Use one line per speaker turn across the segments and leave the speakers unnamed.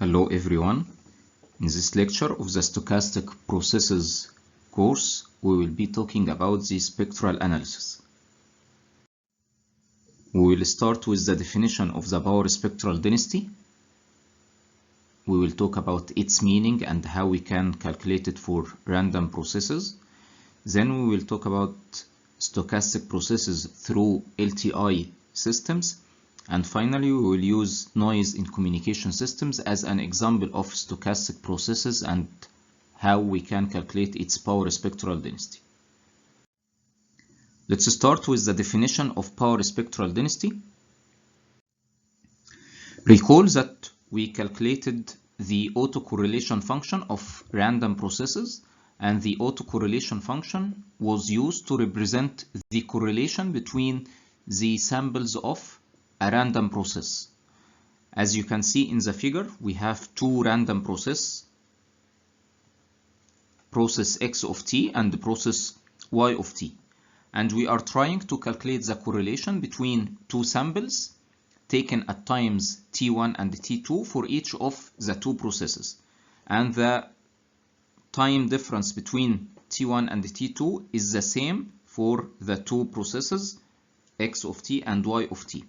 Hello everyone. In this lecture of the Stochastic Processes course, we will be talking about the spectral analysis. We will start with the definition of the power spectral density. We will talk about its meaning and how we can calculate it for random processes. Then we will talk about stochastic processes through LTI systems. And finally, we will use noise in communication systems as an example of stochastic processes and how we can calculate its power spectral density. Let's start with the definition of power spectral density. Recall that we calculated the autocorrelation function of random processes, and the autocorrelation function was used to represent the correlation between the samples of a random process. As you can see in the figure, we have two random process x of t and process y of t. And we are trying to calculate the correlation between two samples taken at times t1 and t2 for each of the two processes. And the time difference between t1 and t2 is the same for the two processes x of t and y of t.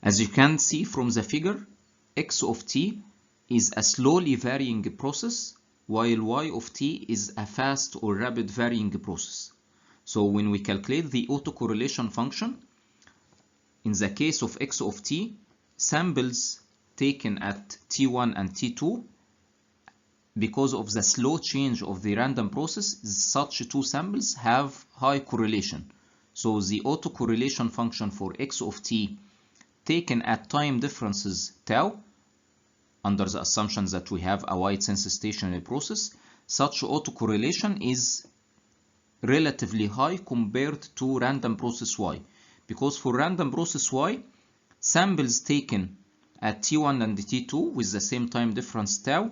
As you can see from the figure, x of t is a slowly varying process, while y of t is a fast or rapid varying process. So when we calculate the autocorrelation function, in the case of x of t, samples taken at t1 and t2, because of the slow change of the random process, such two samples have high correlation. So the autocorrelation function for x of t taken at time differences tau, under the assumption that we have a wide sense stationary process, such autocorrelation is relatively high compared to random process y. Because for random process y, samples taken at t1 and t2 with the same time difference tau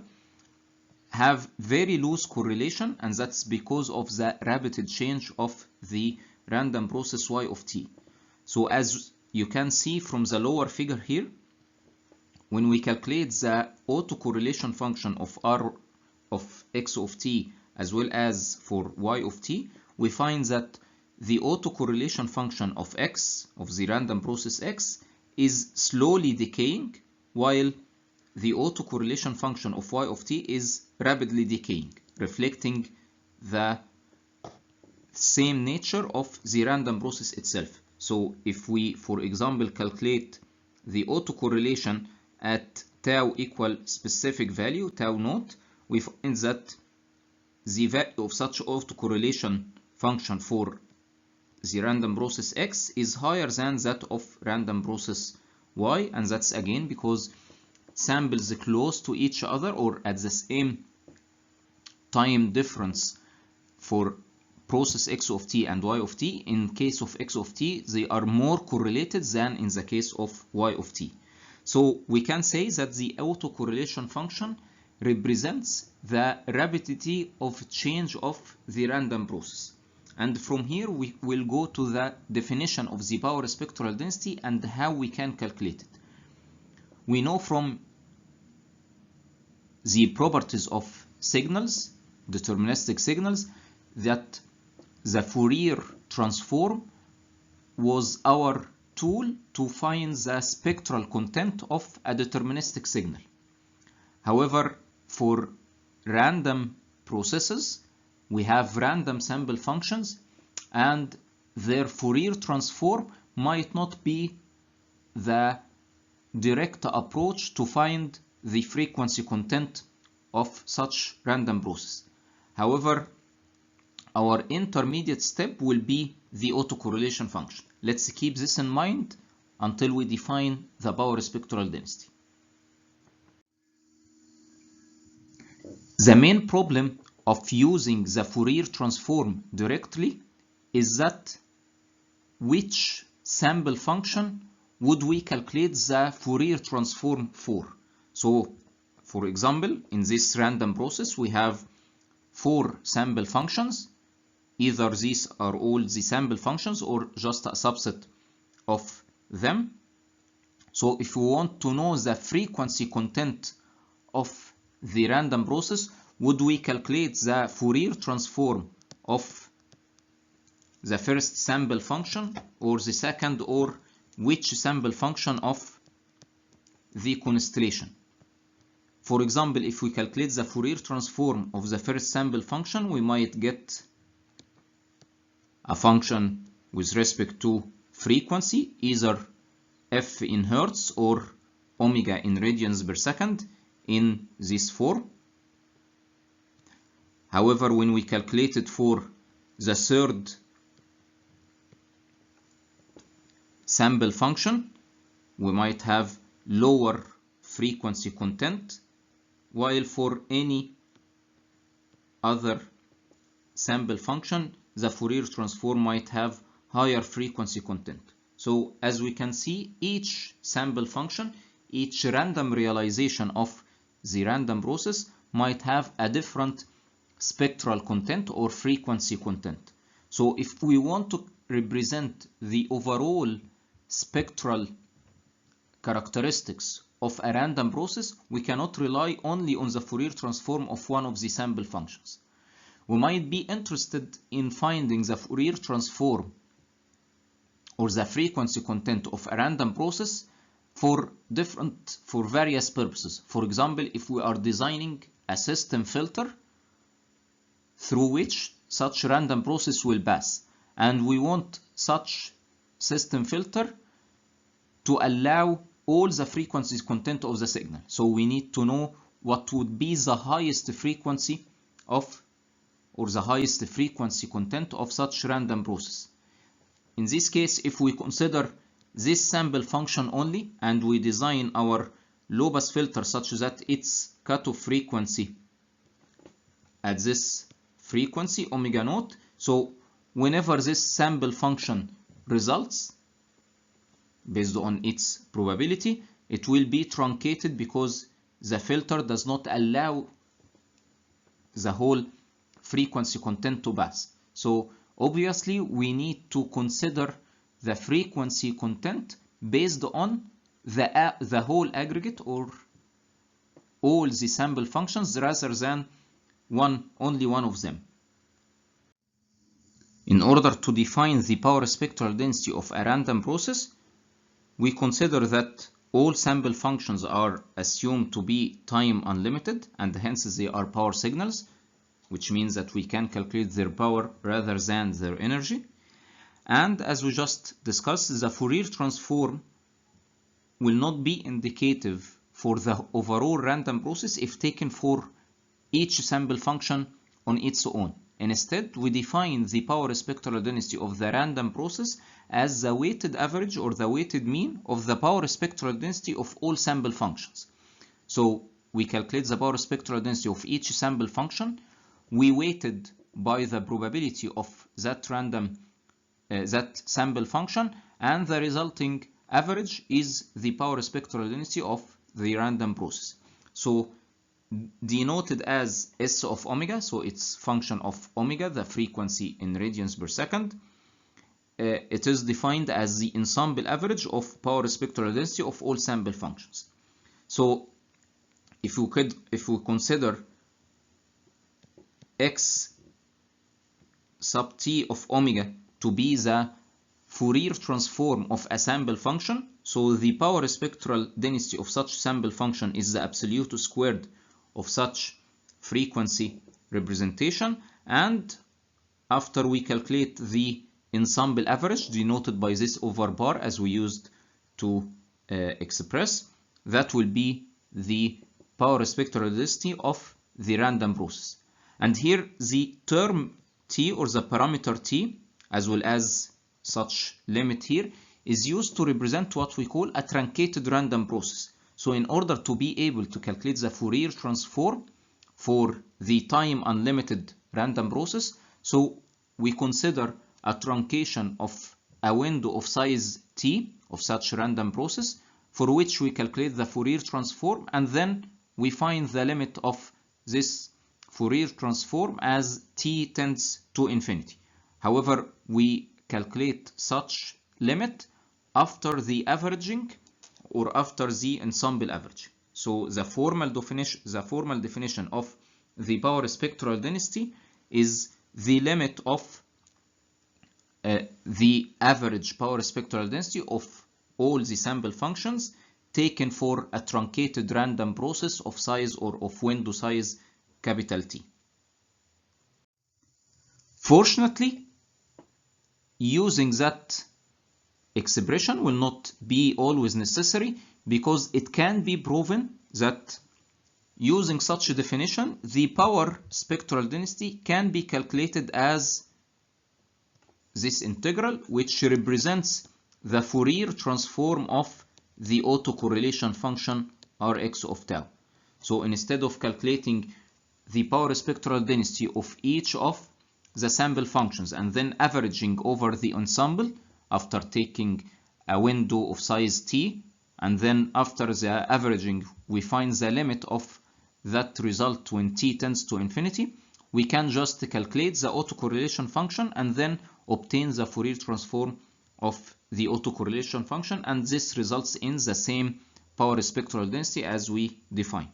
have very loose correlation, and that's because of the rapid change of the random process y of t. So as you can see from the lower figure here, when we calculate the autocorrelation function of r of x of t as well as for y of t, we find that the autocorrelation function of x, of the random process x, is slowly decaying, while the autocorrelation function of y of t is rapidly decaying, reflecting the same nature of the random process itself. So if we, for example, calculate the autocorrelation at tau equal specific value, tau naught, we find that the value of such autocorrelation function for the random process x is higher than that of random process y, and that's again because samples close to each other or at the same time difference for process x of t and y of t, in case of x of t, they are more correlated than in the case of y of t. So we can say that the autocorrelation function represents the rapidity of change of the random process. And from here, we will go to the definition of the power spectral density and how we can calculate it. We know from the properties of signals, deterministic signals, that the Fourier transform was our tool to find the spectral content of a deterministic signal. However, for random processes, we have random sample functions, and their Fourier transform might not be the direct approach to find the frequency content of such random process. However, our intermediate step will be the autocorrelation function. Let's keep this in mind until we define the power spectral density. The main problem of using the Fourier transform directly is that which sample function would we calculate the Fourier transform for? So, for example, in this random process, we have 4 sample functions. Either these are all the sample functions or just a subset of them. So if we want to know the frequency content of the random process, would we calculate the Fourier transform of the first sample function or the second, or which sample function of the constellation? For example, if we calculate the Fourier transform of the first sample function, we might get a function with respect to frequency, either f in hertz or omega in radians per second in this form. However, when we calculate it for the third sample function, we might have lower frequency content, while for any other sample function, the Fourier transform might have higher frequency content. So as we can see, each sample function, each random realization of the random process might have a different spectral content or frequency content. So if we want to represent the overall spectral characteristics of a random process, we cannot rely only on the Fourier transform of one of the sample functions. We might be interested in finding the Fourier transform or the frequency content of a random process for various purposes. For example, if we are designing a system filter through which such random process will pass, and we want such system filter to allow all the frequency content of the signal. So we need to know what would be the highest frequency of, or the highest frequency content of such random process. In this case, if we consider this sample function only and we design our low pass filter such that its cutoff frequency at this frequency omega naught, so whenever this sample function results based on its probability, it will be truncated because the filter does not allow the whole frequency content to pass. So obviously we need to consider the frequency content based on the whole aggregate or all the sample functions rather than only one of them. In order to define the power spectral density of a random process, we consider that all sample functions are assumed to be time unlimited, and hence they are power signals, which means that we can calculate their power rather than their energy. And as we just discussed, the Fourier transform will not be indicative for the overall random process if taken for each sample function on its own. Instead, we define the power spectral density of the random process as the weighted average or the weighted mean of the power spectral density of all sample functions. So we calculate the power spectral density of each sample function. We weighted by the probability of that sample function, and the resulting average is the power spectral density of the random process. So denoted as S of omega, so it's function of omega, the frequency in radians per second. It is defined as the ensemble average of power spectral density of all sample functions. So if we consider x sub t of omega to be the Fourier transform of a sample function, so the power spectral density of such sample function is the absolute squared of such frequency representation, and after we calculate the ensemble average denoted by this over bar as we used to express, that will be the power spectral density of the random process. And here the term t or the parameter t as well as such limit here is used to represent what we call a truncated random process. So in order to be able to calculate the Fourier transform for the time unlimited random process, so we consider a truncation of a window of size t of such random process, for which we calculate the Fourier transform, and then we find the limit of this Fourier transform as t tends to infinity. However, we calculate such limit after the averaging or after the ensemble average. So the formal definition of the power spectral density is the limit of the average power spectral density of all the sample functions taken for a truncated random process of size or of window size capital T. Fortunately, using that expression will not be always necessary, because it can be proven that using such a definition, the power spectral density can be calculated as this integral, which represents the Fourier transform of the autocorrelation function Rx of tau. So instead of calculating the power spectral density of each of the sample functions and then averaging over the ensemble after taking a window of size t, and then after the averaging we find the limit of that result when t tends to infinity, we can just calculate the autocorrelation function and then obtain the Fourier transform of the autocorrelation function, and this results in the same power spectral density as we defined.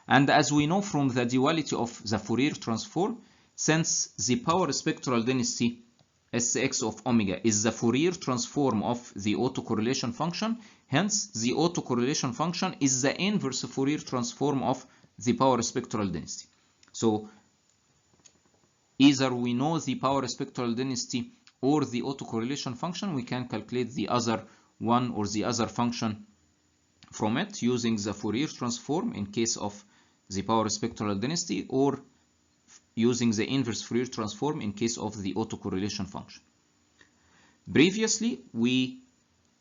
And as we know from the duality of the Fourier transform, since the power spectral density Sx of omega is the Fourier transform of the autocorrelation function, hence the autocorrelation function is the inverse Fourier transform of the power spectral density. So either we know the power spectral density or the autocorrelation function, we can calculate the other one or the other function from it using the Fourier transform in case of the power spectral density, or using the inverse Fourier transform in case of the autocorrelation function. Previously, we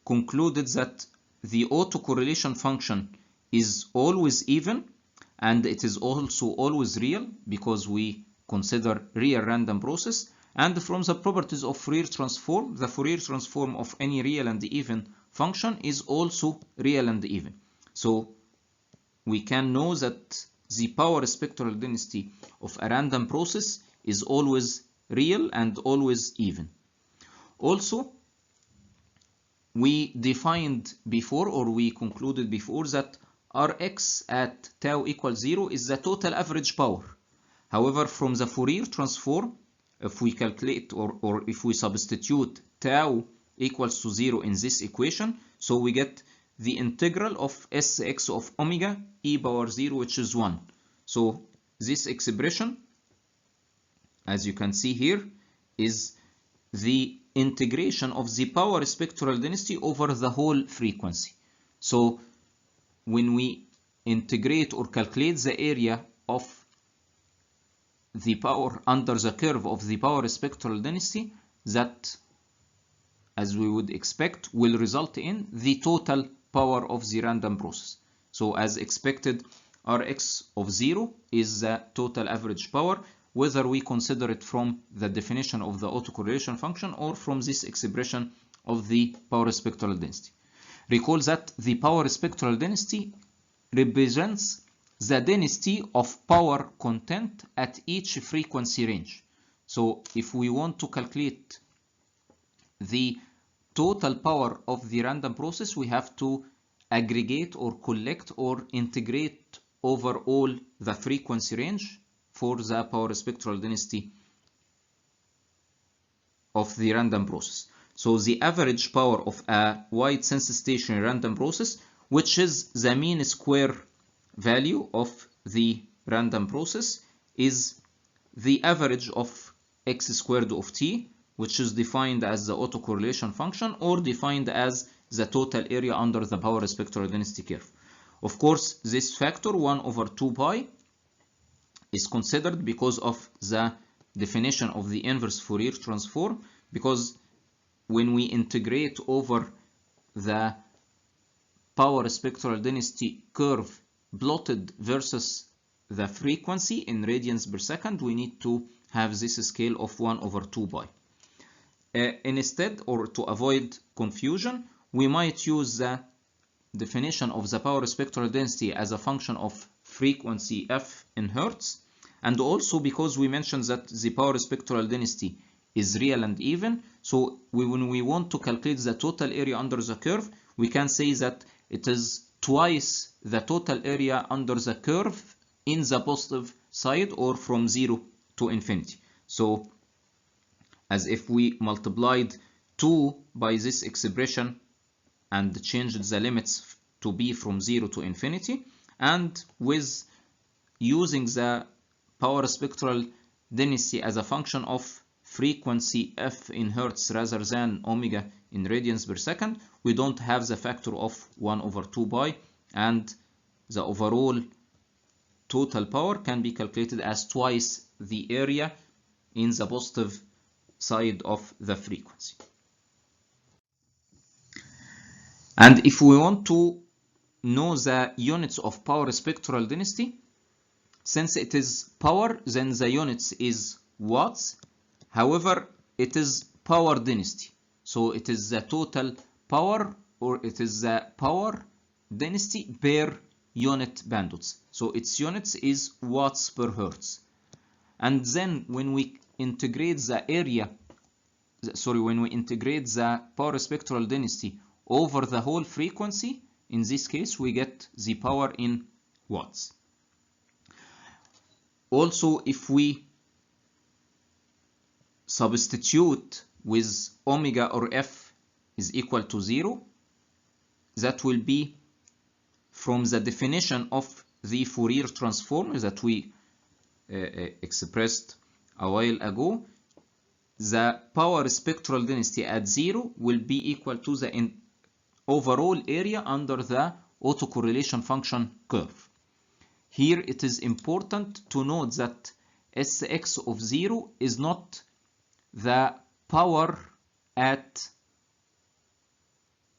concluded that the autocorrelation function is always even, and it is also always real because we consider real random process. And from the properties of Fourier transform, the Fourier transform of any real and even function is also real and even. So we can know that the power spectral density of a random process is always real and always even. Also, we defined before, or we concluded before, that Rx at tau equals 0 is the total average power. However, from the Fourier transform, if we calculate or if we substitute tau equals to 0 in this equation, so we get the integral of Sx of omega e power 0, which is 1. So this expression, as you can see here, is the integration of the power spectral density over the whole frequency. So when we integrate or calculate the area of the power under the curve of the power spectral density, that, as we would expect, will result in the total power of the random process. So as expected, Rx of 0 is the total average power, whether we consider it from the definition of the autocorrelation function or from this expression of the power spectral density. Recall that the power spectral density represents the density of power content at each frequency range. So if we want to calculate the total power of the random process, we have to aggregate or collect or integrate over all the frequency range for the power spectral density of the random process. So the average power of a wide sense stationary random process, which is the mean square value of the random process, is the average of x squared of t, which is defined as the autocorrelation function or defined as the total area under the power spectral density curve. Of course, this factor 1 over 2 pi is considered because of the definition of the inverse Fourier transform, because when we integrate over the power spectral density curve plotted versus the frequency in radians per second, we need to have this scale of 1 over 2 pi. Instead, or to avoid confusion, we might use the definition of the power spectral density as a function of frequency f in hertz, and also because we mentioned that the power spectral density is real and even, so when we want to calculate the total area under the curve, we can say that it is twice the total area under the curve in the positive side, or from 0 to infinity. So as if we multiplied 2 by this expression and changed the limits to be from 0 to infinity, and with using the power spectral density as a function of frequency f in hertz rather than omega in radians per second, we don't have the factor of 1 over 2 pi, and the overall total power can be calculated as twice the area in the positive side of the frequency. And if we want to know the units of power spectral density, since it is power, then the units is watts. However, it is power density, so it is the total power, or it is the power density per unit bandwidth. So its units is watts per hertz. And then when we integrate the area, when we integrate the power spectral density over the whole frequency, in this case we get the power in watts. Also, if we substitute with omega or f is equal to 0, that will be from the definition of the Fourier transform that we expressed a while ago. The power spectral density at 0 will be equal to the overall area under the autocorrelation function curve. Here it is important to note that Sx of 0 is not the power at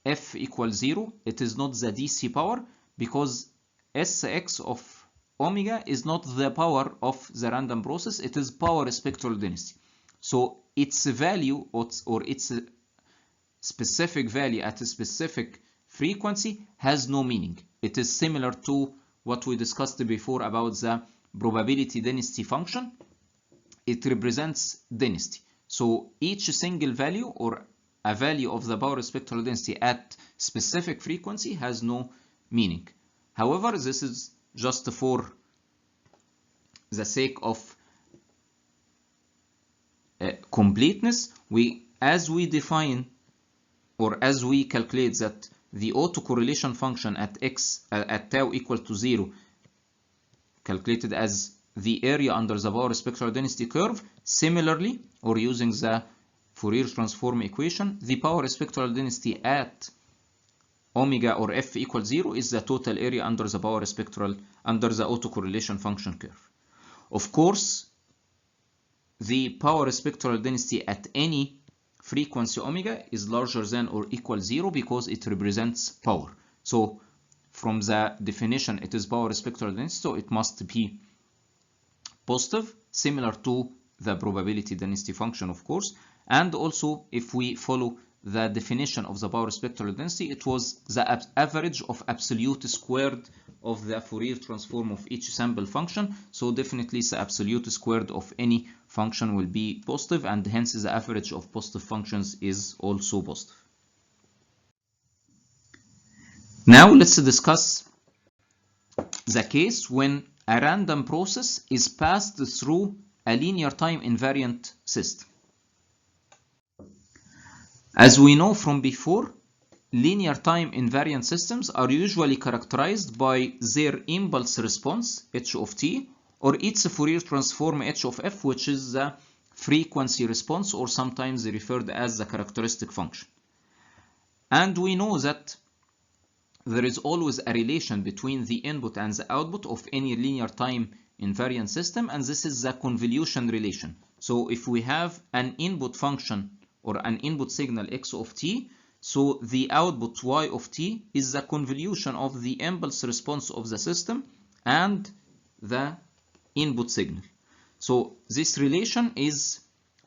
f equals 0. It is not the DC power, because Sx of omega is not the power of the random process, it is power spectral density. So its value, or its specific value at a specific frequency, has no meaning. It is similar to what we discussed before about the probability density function. It represents density. So each single value, or a value of the power spectral density at specific frequency, has no meaning. However, this is just for the sake of completeness. As we define, or as we calculate that the autocorrelation function at at tau equal to 0, calculated as the area under the power spectral density curve, similarly, or using the Fourier transform equation, the power spectral density at omega or f equals 0 is the total area under the autocorrelation function curve. Of course, the power spectral density at any frequency omega is larger than or equal 0, because it represents power. So from the definition, it is power spectral density, so it must be positive, similar to the probability density function, of course. And also, if we follow the definition of the power spectral density, it was the average of absolute squared of the Fourier transform of each sample function. So definitely the absolute squared of any function will be positive, and hence the average of positive functions is also positive. Now let's discuss the case when a random process is passed through a linear time invariant system. As we know from before, linear time invariant systems are usually characterized by their impulse response, h of t, or its Fourier transform h of f, which is the frequency response, or sometimes referred as the characteristic function. And we know that there is always a relation between the input and the output of any linear time invariant system, and this is the convolution relation. So if we have an input function, or an input signal x of t, so the output y of t is the convolution of the impulse response of the system and the input signal. So this relation is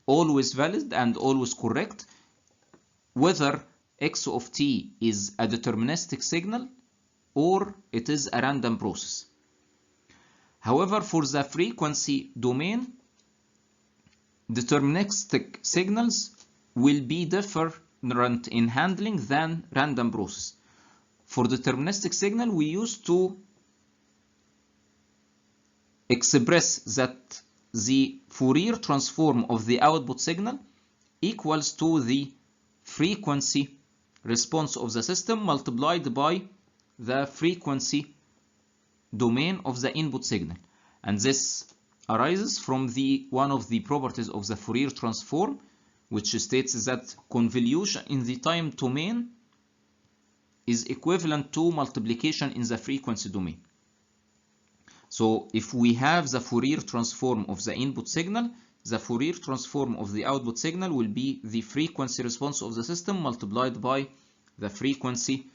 always valid and always correct, whether x of t is a deterministic signal or it is a random process. However, for the frequency domain, deterministic signals will be different in handling than random process. for deterministic signal, we used to express that the Fourier transform of the output signal equals to the frequency response of the system multiplied by the frequency domain of the input signal. And this arises from one of the properties of the Fourier transform, which states that convolution in the time domain is equivalent to multiplication in the frequency domain. So if we have the Fourier transform of the input signal, the Fourier transform of the output signal will be the frequency response of the system multiplied by the frequency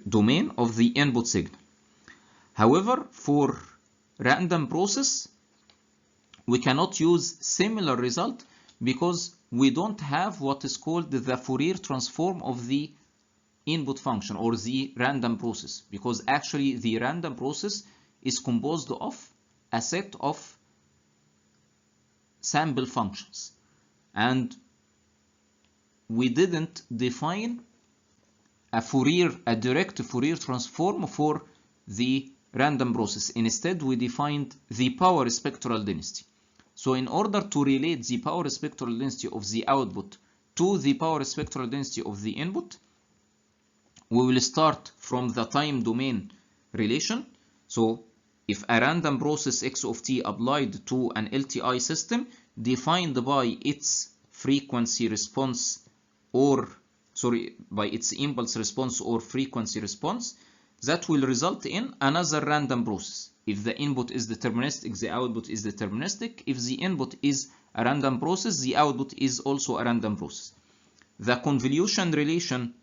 domain of the input signal. However, for random process, we cannot use similar result because we don't have what is called the Fourier transform of the input function or the random process, because actually the random process is composed of a set of sample functions, and we didn't define a direct Fourier transform for the random process. Instead, we defined the power spectral density. So in order to relate the power spectral density of the output to the power spectral density of the input, we will start from the time domain relation. So if a random process x of t applied to an LTI system defined by its frequency response by its impulse response or frequency response, that will result in another random process. If the input is deterministic, the output is deterministic. If the input is a random process, the output is also a random process. The convolution relation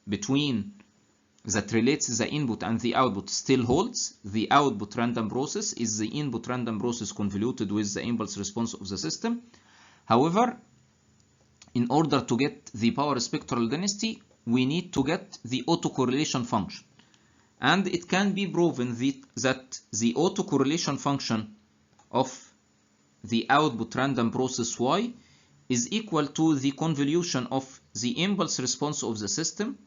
that relates the input and the output still holds. The output random process is the input random process convoluted with the impulse response of the system. However, in order to get the power spectral density, we need to get the autocorrelation function. And it can be proven that the autocorrelation function of the output random process y is equal to the convolution of the impulse response of the system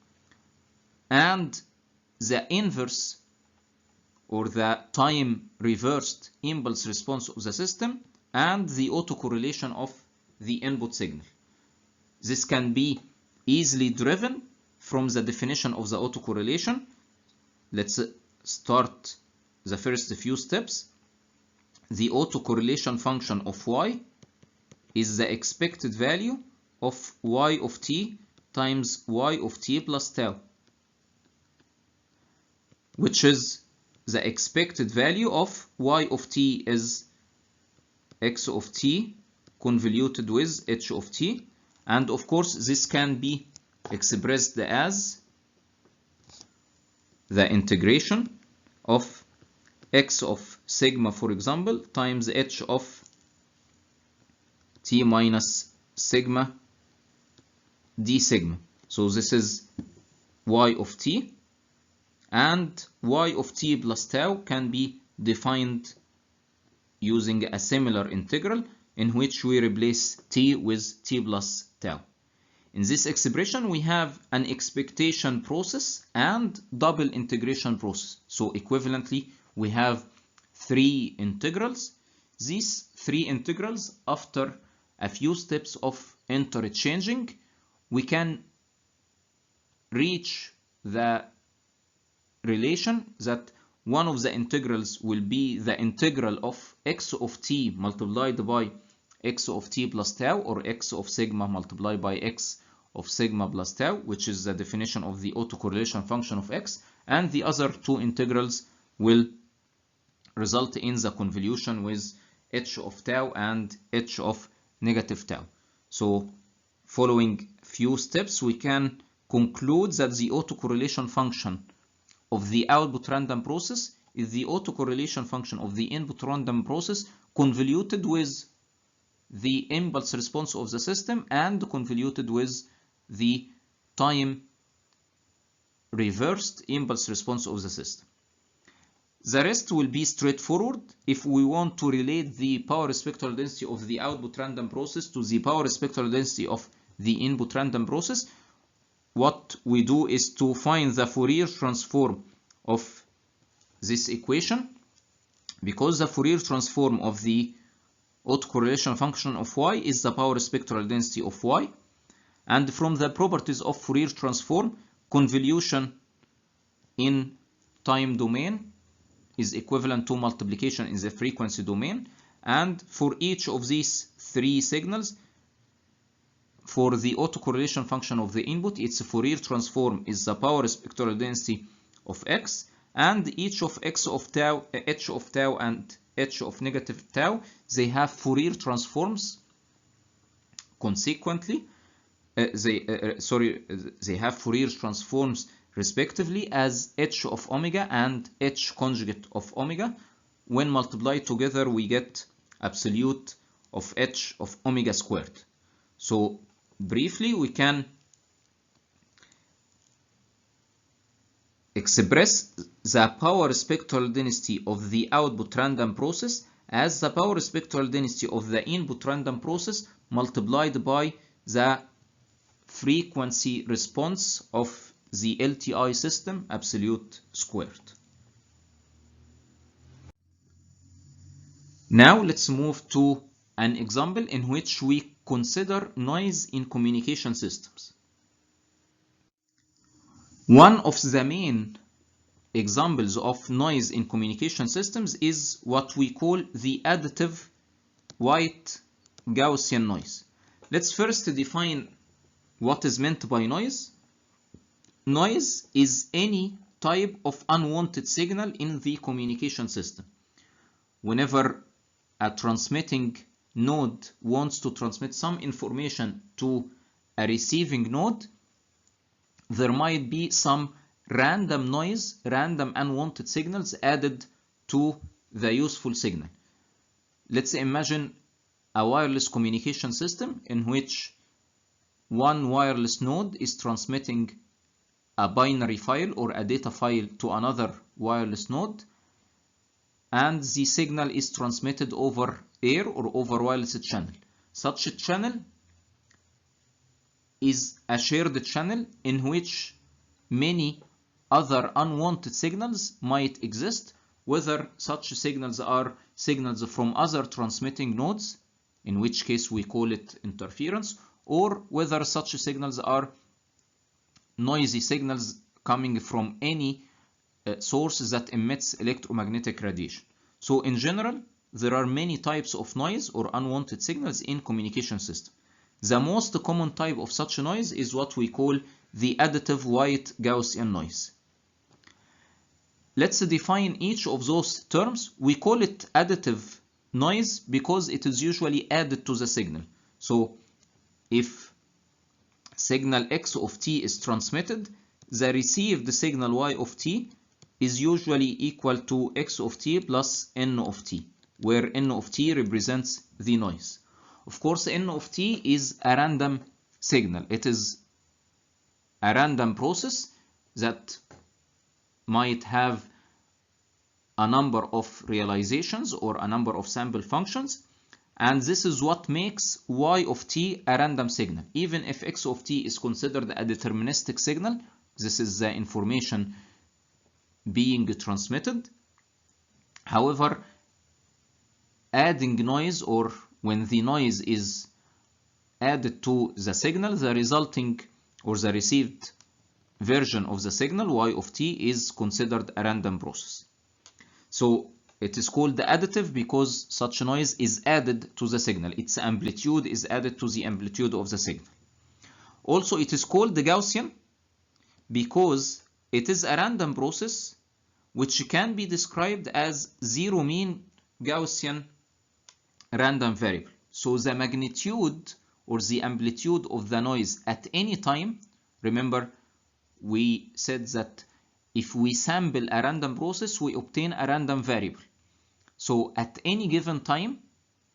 and the inverse or the time reversed impulse response of the system and the autocorrelation of the input signal. This can be easily driven from the definition of the autocorrelation. Let's start the first few steps. The autocorrelation function of y is the expected value of y of t times y of t plus tau, which is the expected value of y of t is x of t convoluted with h of t. And of course, this can be expressed as the integration of x of sigma, for example, times h of t minus sigma d sigma. So this is y of t, and y of t plus tau can be defined using a similar integral in which we replace t with t plus tau. In this expression, we have an expectation process and double integration process. So equivalently, we have three integrals. These three integrals, after a few steps of interchanging, we can reach the relation that one of the integrals will be the integral of x of t multiplied by x of t plus tau, or x of sigma multiplied by x of sigma plus tau, which is the definition of the autocorrelation function of x, and the other two integrals will result in the convolution with h of tau and h of negative tau. So following few steps, we can conclude that the autocorrelation function of the output random process is the autocorrelation function of the input random process convoluted with the impulse response of the system and convoluted with the time reversed impulse response of the system. The rest will be straightforward. If we want to relate the power spectral density of the output random process to the power spectral density of the input random process, what we do is to find the Fourier transform of this equation, because the Fourier transform of the autocorrelation function of y is the power spectral density of y. And from the properties of Fourier transform, convolution in time domain is equivalent to multiplication in the frequency domain. And for each of these three signals, for the autocorrelation function of the input, its Fourier transform is the power spectral density of x, and each of x of tau, h of tau and h of negative tau, they have Fourier transforms consequently. They have Fourier transforms respectively as h of omega and h conjugate of omega. When multiplied together, we get absolute of h of omega squared. So briefly, we can express the power spectral density of the output random process as the power spectral density of the input random process multiplied by the frequency response of the LTI system absolute squared. Now let's move to an example in which we consider noise in communication systems. One of the main examples of noise in communication systems is what we call the additive white Gaussian noise. Let's first define what is meant by noise. Noise is any type of unwanted signal in the communication system. Whenever a transmitting node wants to transmit some information to a receiving node, there might be some random noise, random unwanted signals added to the useful signal. Let's imagine a wireless communication system in which one wireless node is transmitting a binary file or a data file to another wireless node, and the signal is transmitted over air or over wireless channel. Such a channel is a shared channel in which many other unwanted signals might exist, whether such signals are signals from other transmitting nodes, in which case we call it interference, or whether such signals are noisy signals coming from any source that emits electromagnetic radiation. So in general, there are many types of noise or unwanted signals in communication system. The most common type of such noise is what we call the additive white Gaussian noise. Let's define each of those terms. We call it additive noise because it is usually added to the signal. So if signal x of t is transmitted, the received signal y of t is usually equal to x of t plus n of t, where n of t represents the noise. Of course, n of t is a random signal. It is a random process that might have a number of realizations or a number of sample functions, and this is what makes y of t a random signal. Even if x of t is considered a deterministic signal, this is the information being transmitted. However, adding noise, or when the noise is added to the signal, the resulting or the received version of the signal y of t is considered a random process. So it is called additive because such noise is added to the signal. Its amplitude is added to the amplitude of the signal. Also, it is called the Gaussian because it is a random process which can be described as zero mean Gaussian random variable. So the magnitude or the amplitude of the noise at any time, remember we said that if we sample a random process, we obtain a random variable. So at any given time,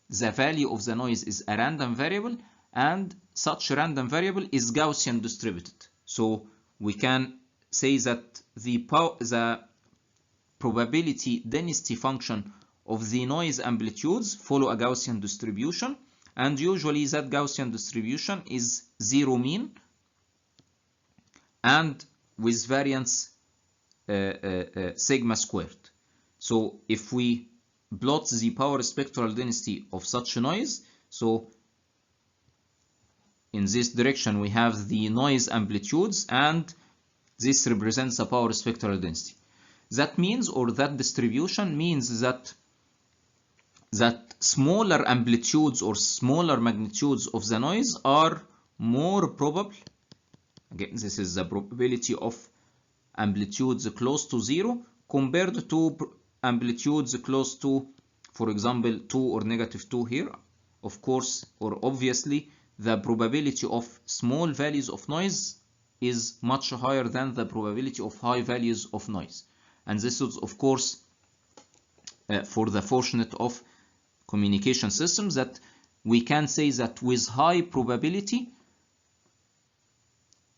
the value of the noise is a random variable, and such random variable is Gaussian distributed. So we can say that the probability density function of the noise amplitudes follow a Gaussian distribution, and usually that Gaussian distribution is zero mean. and with variance sigma squared. So if we plot the power spectral density of such a noise, so in this direction we have the noise amplitudes, and this represents the power spectral density. That means, or that distribution means, that smaller amplitudes or smaller magnitudes of the noise are more probable. Again, this is the probability of amplitudes close to 0 compared to amplitudes close to, for example, 2 or -2 here. Of course, or obviously, the probability of small values of noise is much higher than the probability of high values of noise. And this is, of course, for the fortunate of communication systems, that we can say that with high probability,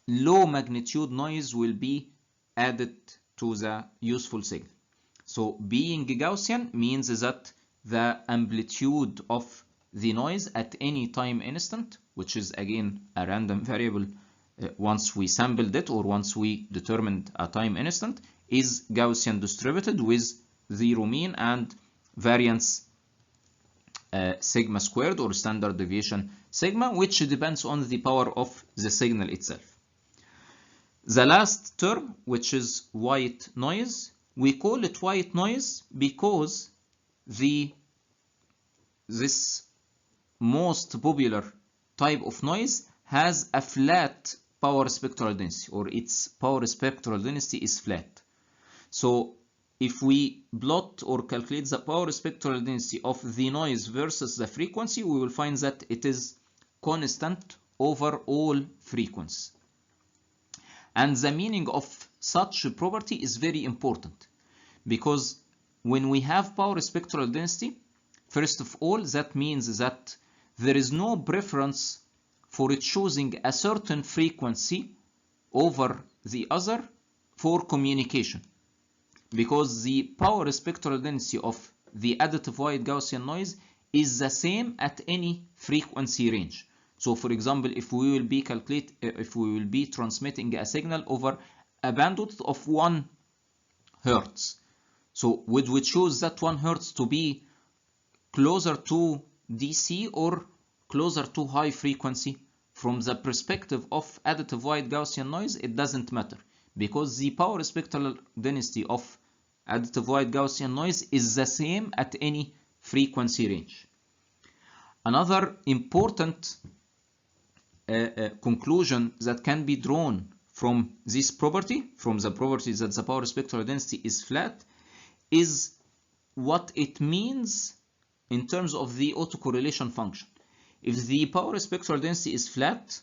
low magnitude noise will be added to the useful signal. So being Gaussian means that the amplitude of the noise at any time instant, which is again a random variable once we sampled it or once we determined a time instant, is Gaussian distributed with zero mean and variance sigma squared or standard deviation sigma, which depends on the power of the signal itself. The last term, which is white noise, we call it white noise because this most popular type of noise has a flat power spectral density, or its power spectral density is flat. So if we plot or calculate the power spectral density of the noise versus the frequency, we will find that it is constant over all frequencies. And the meaning of such a property is very important, because when we have power spectral density, first of all, that means that there is no preference for choosing a certain frequency over the other for communication, because the power spectral density of the additive white Gaussian noise is the same at any frequency range. So for example, if we will be transmitting a signal over a bandwidth of 1 Hertz, so would we choose that 1 Hertz to be closer to DC or closer to high frequency? From the perspective of additive white Gaussian noise, it doesn't matter, because the power spectral density of additive white Gaussian noise is the same at any frequency range. Another important conclusion that can be drawn from this property, from the property that the power spectral density is flat, is what it means in terms of the autocorrelation function. If the power spectral density is flat,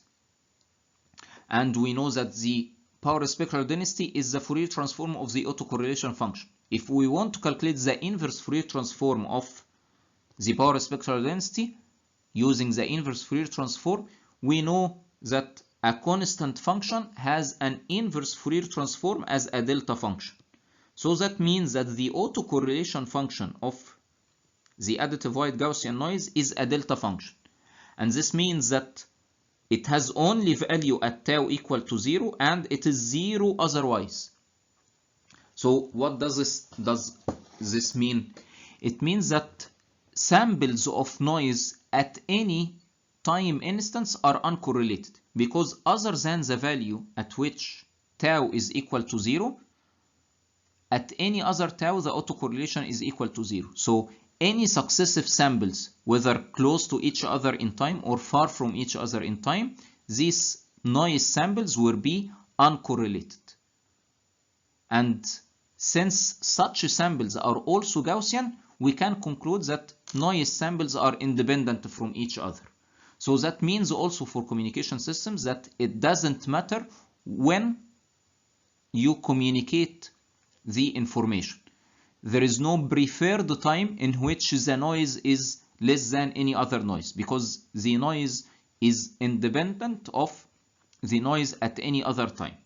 and we know that the power spectral density is the Fourier transform of the autocorrelation function, if we want to calculate the inverse Fourier transform of the power spectral density using the inverse Fourier transform, we know that a constant function has an inverse Fourier transform as a delta function. So that means that the autocorrelation function of the additive white Gaussian noise is a delta function. And this means that it has only value at tau equal to 0, and it is 0 otherwise. So what does this mean? It means that samples of noise at any time instance are uncorrelated, because other than the value at which tau is equal to 0, at any other tau the autocorrelation is equal to 0. So any successive samples, whether close to each other in time or far from each other in time, these noise samples will be uncorrelated. And since such samples are also Gaussian, we can conclude that noise samples are independent from each other. So that means also for communication systems that it doesn't matter when you communicate the information. There is no preferred time in which the noise is less than any other noise, because the noise is independent of the noise at any other time.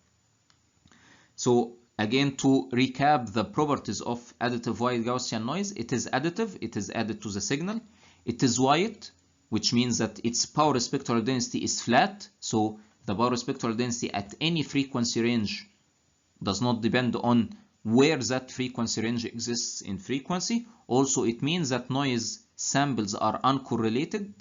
So again, to recap the properties of additive white Gaussian noise, it is additive, it is added to the signal. It is white, which means that its power spectral density is flat, so the power spectral density at any frequency range does not depend on where that frequency range exists in frequency. Also, it means that noise samples are uncorrelated,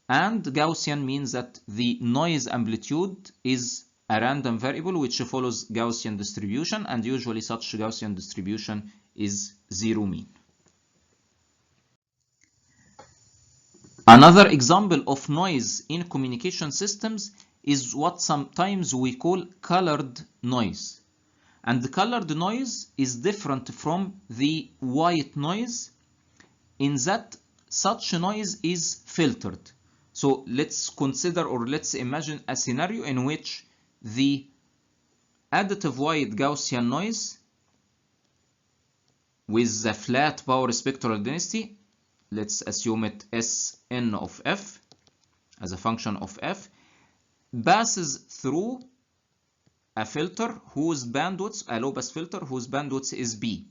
and Gaussian means that the noise amplitude is a random variable which follows Gaussian distribution, and usually such Gaussian distribution is zero mean. Another example of noise in communication systems is what sometimes we call colored noise. And the colored noise is different from the white noise in that such noise is filtered. So let's consider, or let's imagine a scenario in which the additive white Gaussian noise with the flat power spectral density, let's assume it Sn of f as a function of f, passes through a filter whose bandwidth, a low pass filter whose bandwidth is b.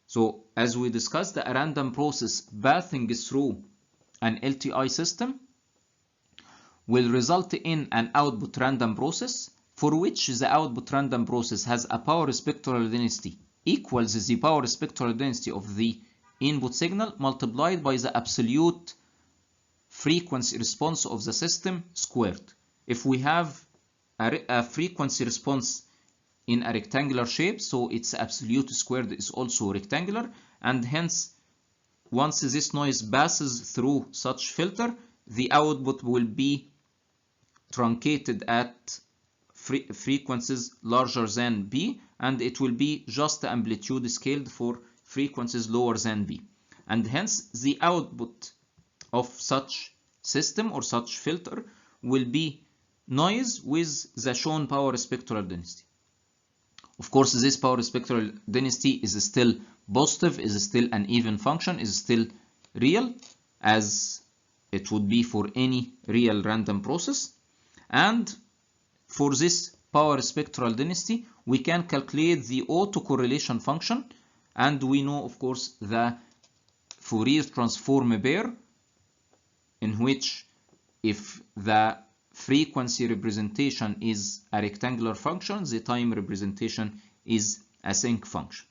So as we discussed, a random process passing through an LTI system will result in an output random process for which the output random process has a power spectral density equals the power spectral density of the input signal multiplied by the absolute frequency response of the system squared. If we have a frequency response in a rectangular shape, so its absolute squared is also rectangular, and hence once this noise passes through such filter, the output will be truncated at frequencies larger than b, and it will be just the amplitude scaled for frequencies lower than b, and hence the output of such system or such filter will be noise with the shown power spectral density. Of course, this power spectral density is still positive, is still an even function, is still real as it would be for any real random process. And for this power spectral density, we can calculate the autocorrelation function, and we know, of course, the Fourier transform pair, in which if the frequency representation is a rectangular function, the time representation is a sinc function.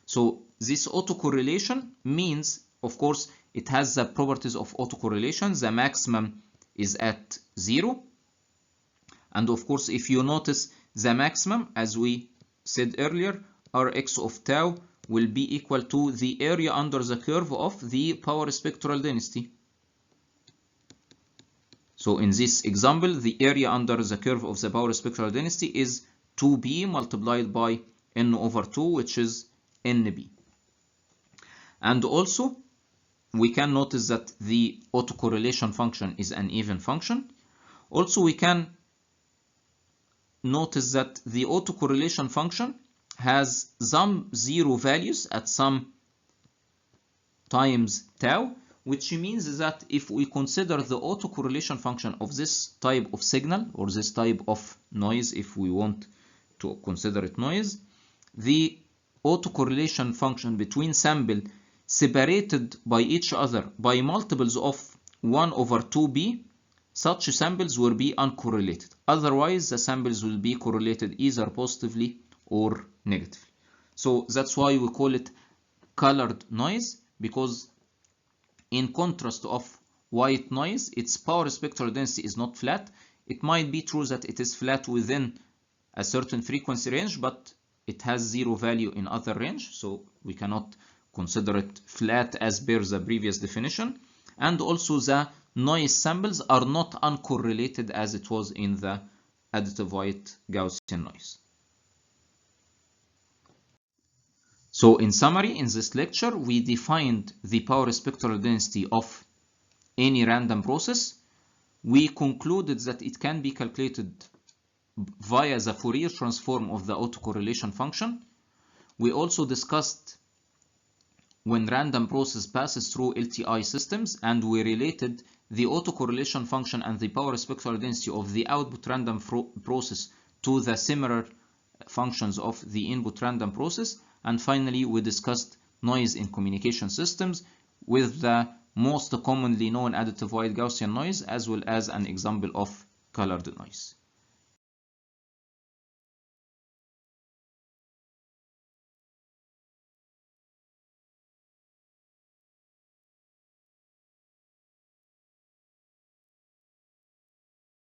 So this autocorrelation means, of course, it has the properties of autocorrelation. The maximum is at 0. And of course, if you notice the maximum, as we said earlier, Rx of tau will be equal to the area under the curve of the power spectral density. So in this example, the area under the curve of the power spectral density is 2b multiplied by n over 2, which is nb. And also, we can notice that the autocorrelation function is an even function. Also, we can notice that the autocorrelation function has some zero values at some times tau, which means that if we consider the autocorrelation function of this type of signal, or this type of noise, if we want to consider it noise, the autocorrelation function between sample separated by each other by multiples of 1 over 2b, such samples will be uncorrelated. Otherwise, the samples will be correlated either positively or negatively. So that's why we call it colored noise, because in contrast of white noise, its power spectral density is not flat. It might be true that it is flat within a certain frequency range, but it has zero value in other range, so we cannot consider it flat as per the previous definition. And also the noise samples are not uncorrelated as it was in the additive white Gaussian noise. So in summary, in this lecture, we defined the power spectral density of any random process. We concluded that it can be calculated via the Fourier transform of the autocorrelation function. We also discussed when random process passes through LTI systems, and we related the autocorrelation function and the power spectral density of the output random process to the similar functions of the input random process. And finally, we discussed noise in communication systems with the most commonly known additive white Gaussian noise, as well as an example of colored noise.